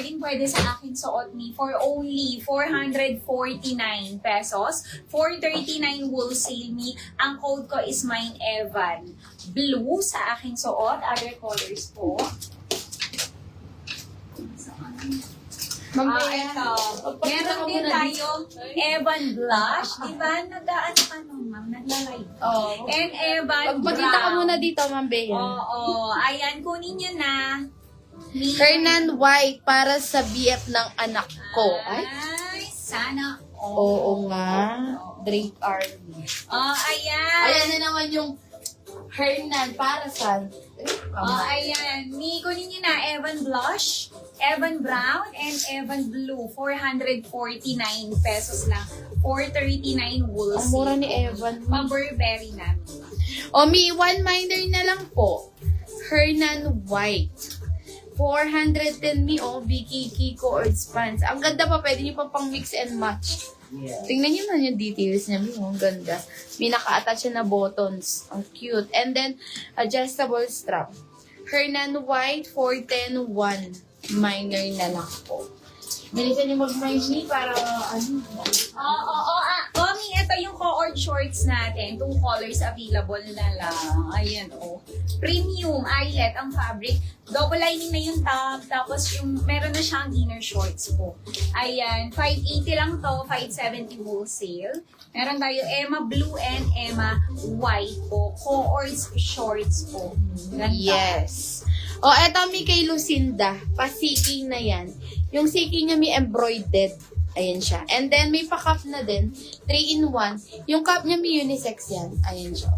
pwede sa akin suot ni for only 449 pesos. 439 wholesale me. Ang code ko is mine Evan. Blue sa aking suot. Other colors po. Ito. Meron din tayo Evan Blush. Diba? Nagla-live. Oh. And Evan Pagpakita ka Brown. muna dito, Ma'am Bea. Oo. Ayan, kunin nyo na. Hernan White para sa BF ng anak ko. Ay, Sana. oo nga. Drake Army. Ayan. Ayan na naman yung Hernan para sa... Ayan. Kunin nyo na Evan Blush, Evan Brown, and Evan Blue. 449 pesos lang. 439 wholesale. Ang mura ni Evan. Pa-Burberry na. Mi, one minor na lang po. Hernan White. 410 mi, Vicky, Kiko, or Spans. Ang ganda pa, pwede nyo pa pang mix and match. Yeah. Tingnan nyo na yung details niya, mi, ang ganda. May naka-attach na buttons. Ang cute. And then, adjustable strap. Hernan White, 410, 1 minor na lang po. Bilisan nyo mag-minor para, Mami, ito yung co-ord shorts natin. 2 colors available na lang. Ayan, Premium eyelet ang fabric. Double lining na yung top. Tapos yung, meron na siyang inner shorts po. Ayan, 580 lang to. 570 wholesale. Meron tayo Emma Blue and Emma White po. Co-ord shorts po. Ganda. yes. Eto mi kay Lucinda. Pasiking na yan. Yung siking niya may embroidered. Ayan siya. And then, may pa-cup na din. 3-in-1. Yung cup niya may unisex yan. Ayan siya.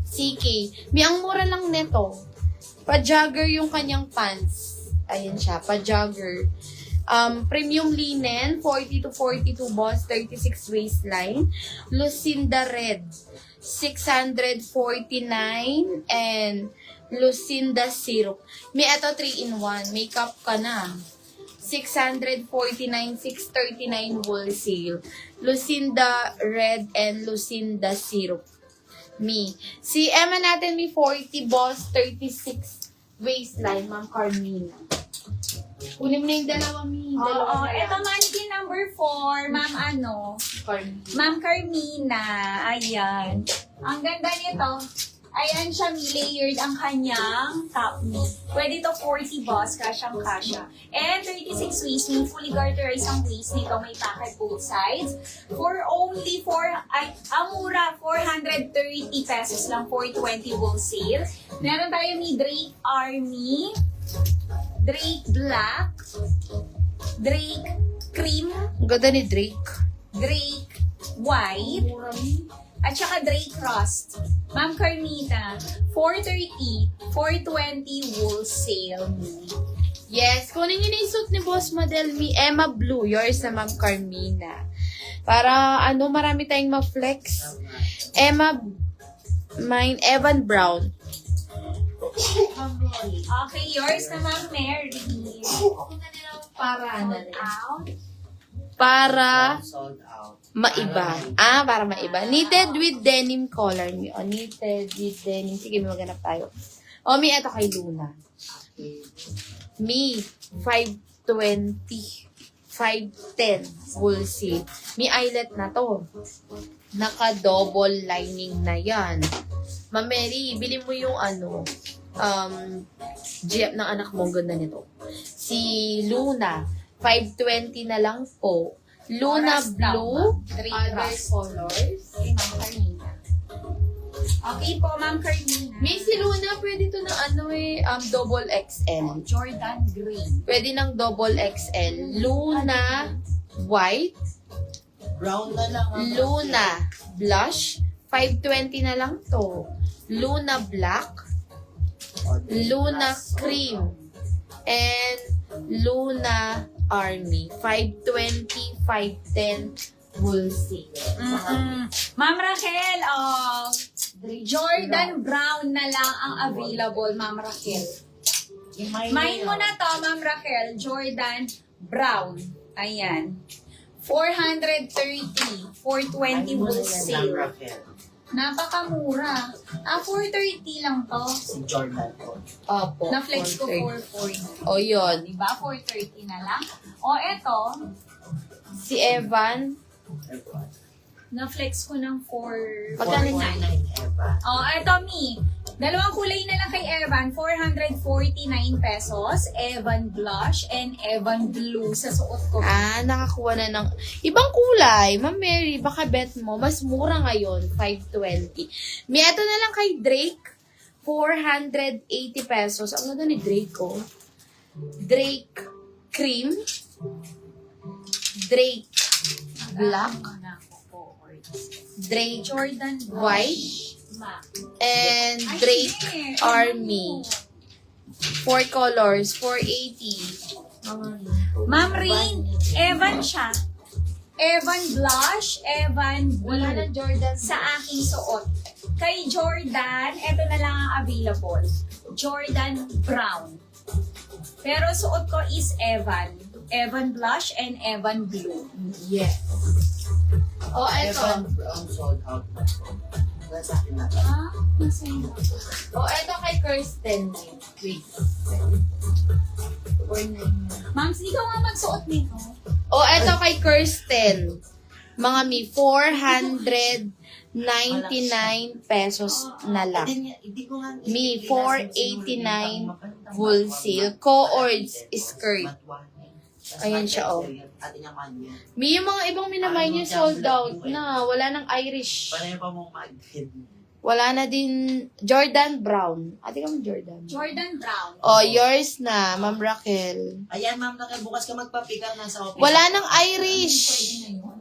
CK. May ang mura lang neto. Pa-jogger yung kanyang pants. Ayan siya. Pa-jogger. Premium linen. 40 to 42 boss. 36 waistline. Lucinda red. 649. And Lucinda syrup. May ito 3-in-1. May cup ka na. 649, 639 wholesale. Lucinda red and Lucinda syrup. Si Emma natin may 40 boss, 36 waistline, Ma'am Carmina. Kunin mo na yung dalawa, Mi. Dalawa na Ito lang. mannequin number 4, Ma'am Carmina. Ma'am Carmina. Ayan. Ang ganda nito. Ayan siya, layered ang kanyang top knee. Pwede to 40 boss, kasyang-kasya. And 36 waist, may fully garterized ang waist nito. May pocket both sides. For only ang mura, 430 pesos lang, 420 wholesale. Meron tayo ni Drake Army, Drake Black, Drake Cream, Ang ganda ni Drake. Drake White, at saka Drake Rust. Ma'am Carmita, 430, 420 wholesale. Yes, kunin niyo na yung suit ni Boss Model Mi. Emma Blue, yours na Ma'am Carmina. Para, marami tayong ma-flex. Mine, Evan Brown. Okay, yours na Ma'am Mary. Para Sold out. maiba. Para maiba. Knitted with denim collar. Knitted with denim. Sige, maghanap tayo. Mi, eto kay Luna. Mi, 520. 510 wholesale. Mi, eyelet na to. Naka-double lining na yan. Ma'am Mary, bili mo yung GF ng anak mo. Ang ganda nito. Si Luna, 520 na lang po. Luna Oras Blue, Drake other Rust. colors. Okay, Ma'am Carmina. Okay po, Ma'am Carmina. May si Luna, pwede to ng double XL. Jordan Green. Pwede ng double XL. Luna White, Brown na lang. Luna Blush, 520 na lang to. Luna Black, Luna Cream, and Luna Army. 520, 510 wholesale. Ma'am Raquel, Jordan Brown na lang ang available, Ma'am Raquel. Mine mo na to, Ma'am Raquel. Jordan Brown. Ayan. 430, 420 wholesale. Napakamura. 430 lang to. Si Jordan ko. Opo. Na-flex ko 430. 440. O, yun. Diba? 430 na lang. O, eto, Si Evan. na-flex ko ng 4... Magkano niya? 449 Eva. O, eto, Mi. Dalawang kulay na lang kay Evan. 449 pesos. Evan Blush and Evan Blue sa suot ko. Nakakuha na ng ibang kulay. Ma'am Mary, baka bet mo, mas mura ngayon, 520. May ito na lang kay Drake, 480 pesos. Ang ganda ni Drake, oh. Drake Cream, Drake Black, Drake Jordan White, Ma. and Ay, Drake sige. Army. 4 colors, 480. Ma'am Rain, Evan siya. Evan Blush, Evan Blue. Wala na Jordan. Sa aking suot. Kay Jordan, eto na lang ang available. Jordan Brown. Pero suot ko is Evan. Evan Blush and Evan Blue. Yes. Oh, eto. Evan Brown sold out na po. Wala sa akin na. Nasa iyo. Oh, eto kay Kirsten. Wait. 499. Ma'am, hindi ka nga magsuot nito. Oh, eto kay Kirsten. Mga mi, 499 pesos na lang. Hindi ko nga. Mi, 489 wholesale. Co-ords skirt. Ayan siya, oh. Ate niya kanya. Mi, yung mga ibang minamay niyo sold out na. Wala nang Irish. Pareho pa mong mag-head. Wala na din Jordan Brown. Ate ka mo Jordan. Jordan Brown. Oh, yours na, Ma'am Raquel. Ayan, ma'am, bukas ka magpa-pick up ng sa office. Wala nang Irish.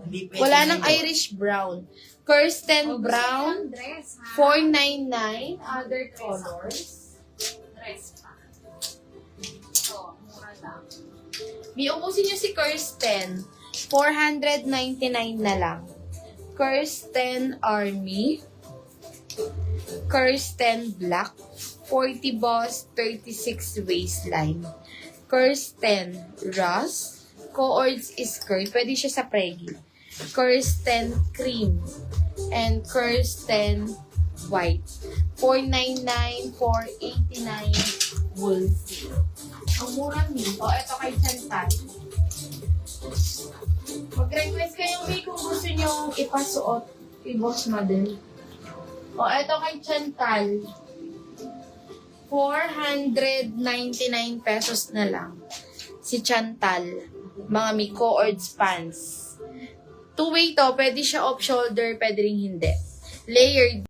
Hindi pwede Wala na nang yun. Irish Brown. Kirsten Brown, Dress, ha? 499. Other colors. Dress pa. Oh, mura lang. May ubusin nyo si Kirsten. 499 na lang. Kirsten Army. Kirsten Black. 40 boss, 36 waistline. Kirsten Ross. Co-ords skirt. Pwede siya sa preggy. Kirsten Cream. And Kirsten White. 499, 489 wholesale. Ang mura niyo. O, eto kay Chantal. Mag-request kayo, May, kung gusto nyo ipasuot kay Boss Model. O, eto kay Chantal. 499 pesos na lang. Si Chantal. Mga may co-ords pants. Two-way to, pwede siya off-shoulder, pwede rin hindi. Layered.